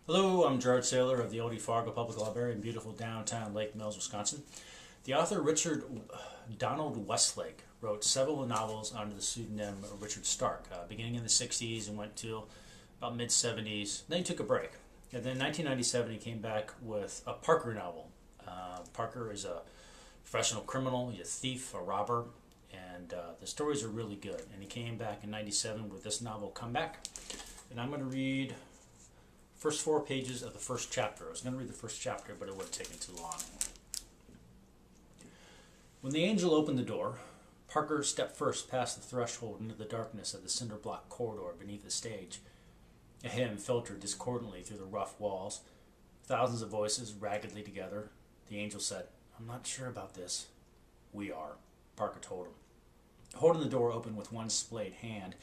Hello, I'm Gerard Saylor of the Oldie Fargo Public Library in beautiful downtown Lake Mills, Wisconsin. The author Richard Donald Westlake wrote several novels under the pseudonym Richard Stark, beginning in the 60s and went till about mid-70s. Then he took a break. And then in 1997 he came back with a Parker novel. Parker is a professional criminal, he's a thief, a robber, and the stories are really good. And he came back in 97 with this novel, Comeback. And I'm going to read first 4 pages of the first chapter. I was going to read the first chapter, but it would have taken too long. When the angel opened the door, Parker stepped first past the threshold into the darkness of the cinder block corridor beneath the stage. A hymn filtered discordantly through the rough walls. Thousands of voices raggedly together. The angel said, "I'm not sure about this." "We are," Parker told him. Holding the door open with one splayed hand,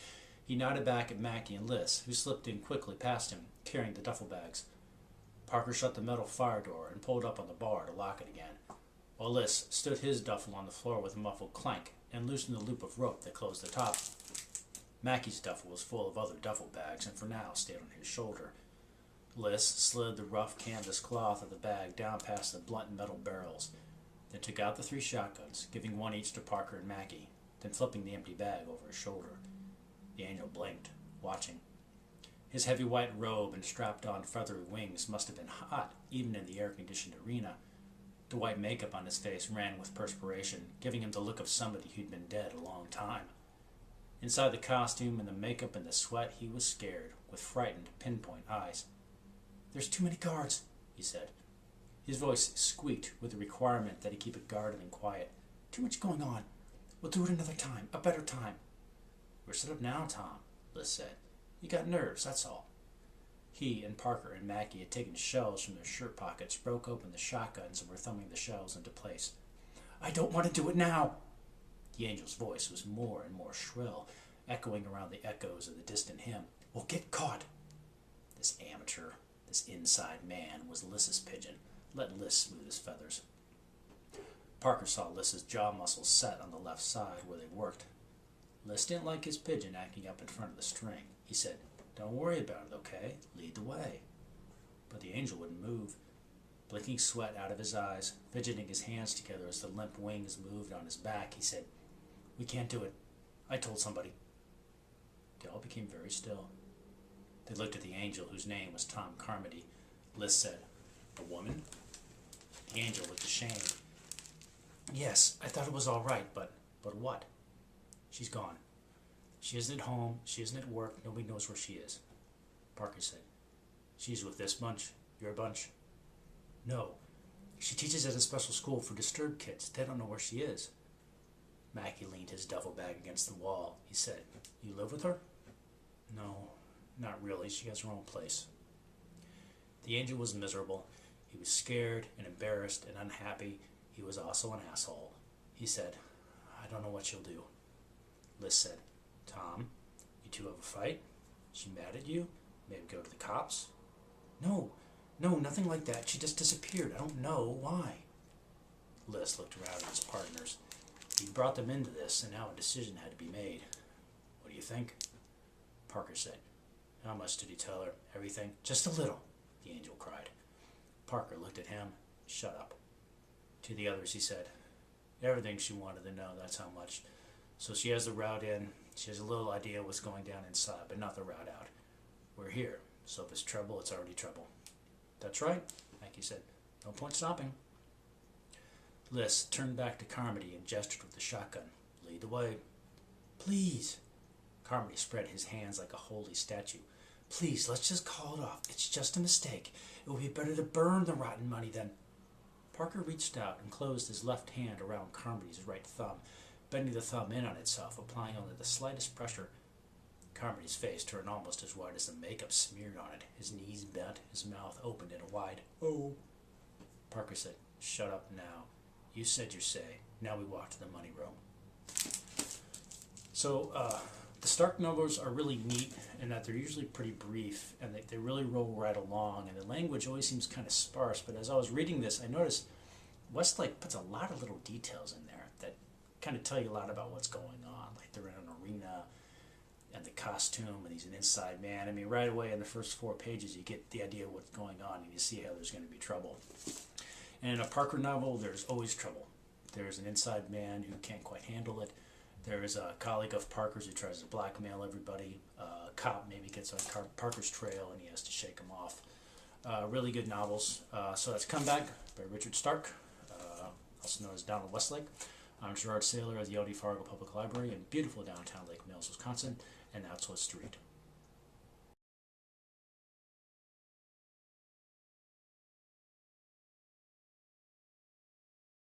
he nodded back at Mackie and Liz, who slipped in quickly past him, carrying the duffel bags. Parker shut the metal fire door and pulled up on the bar to lock it again, while Liz stood his duffel on the floor with a muffled clank and loosened the loop of rope that closed the top. Mackie's duffel was full of other duffel bags and for now stayed on his shoulder. Liz slid the rough canvas cloth of the bag down past the blunt metal barrels, then took out the 3 shotguns, giving one each to Parker and Mackie, then flipping the empty bag over his shoulder. The angel blinked, watching. His heavy white robe and strapped-on feathery wings must have been hot, even in the air-conditioned arena. The white makeup on his face ran with perspiration, giving him the look of somebody who'd been dead a long time. Inside the costume and the makeup and the sweat, he was scared, with frightened, pinpoint eyes. "There's too many guards," he said. His voice squeaked with the requirement that he keep it guarded and quiet. "Too much going on. We'll do it another time, a better time." "We're set up now, Tom," Liz said. "You got nerves, that's all." He and Parker and Mackie had taken shells from their shirt pockets, broke open the shotguns, and were thumbing the shells into place. "I don't want to do it now." The angel's voice was more and more shrill, echoing around the echoes of the distant hymn. "We'll get caught." This amateur, this inside man, was Liz's pigeon. Let Liz smooth his feathers. Parker saw Liz's jaw muscles set on the left side where they worked. Liz didn't like his pigeon acting up in front of the string. He said, "Don't worry about it, okay? Lead the way." But the angel wouldn't move, blinking sweat out of his eyes, fidgeting his hands together as the limp wings moved on his back. He said, "We can't do it. I told somebody." They all became very still. They looked at the angel, whose name was Tom Carmody. Liz said, "A woman?" The angel looked ashamed. "Yes, I thought it was all right, but what?" "She's gone. She isn't at home, she isn't at work, nobody knows where she is." Parker said, "She's with this bunch, your bunch?" "No, she teaches at a special school for disturbed kids. They don't know where she is." Mackie leaned his duffel bag against the wall. He said, "You live with her?" "No, not really. She has her own place." The angel was miserable. He was scared and embarrassed and unhappy. He was also an asshole. He said, "I don't know what she'll do." Liz said, "Tom, you two have a fight? She mad at you? Maybe go to the cops?" No, nothing like that. She just disappeared. I don't know why." Liz looked around at his partners. He'd brought them into this, and now a decision had to be made. "What do you think?" Parker said, "How much did he tell her? Everything?" "Just a little," the angel cried. Parker looked at him. "Shut up." To the others he said, "Everything she wanted to know, that's how much. So she has the route in. She has a little idea what's going down inside, but not the route out. We're here, so if it's trouble, it's already trouble." "That's right," Mackie said. "No point stopping." Liz turned back to Carmody and gestured with the shotgun. "Lead the way." "Please." Carmody spread his hands like a holy statue. "Please, let's just call it off. It's just a mistake. It would be better to burn the rotten money than—" Parker reached out and closed his left hand around Carmody's right thumb, bending the thumb in on itself, applying only the slightest pressure. Carmody's face turned almost as white as the makeup smeared on it. His knees bent, his mouth opened in a wide "Oh." Parker said, "Shut up now. You said your say. Now we walk to the money room." So, the Stark novels are really neat in that they're usually pretty brief and they really roll right along, and the language always seems kind of sparse, but as I was reading this I noticed Westlake puts a lot of little details in there that kind of tell you a lot about what's going on. Like they're in an arena, and the costume, and he's an inside man. I mean, right away in the first 4 pages, you get the idea of what's going on, and you see how there's going to be trouble. And in a Parker novel, there's always trouble. There's an inside man who can't quite handle it. There is a colleague of Parker's who tries to blackmail everybody. A cop maybe gets on Parker's trail, and he has to shake him off. Really good novels. So that's Comeback by Richard Stark, also known as Donald Westlake. I'm Gerard Saylor at the L.D. Fargo Public Library in beautiful downtown Lake Mills, Wisconsin, and that's what's to read.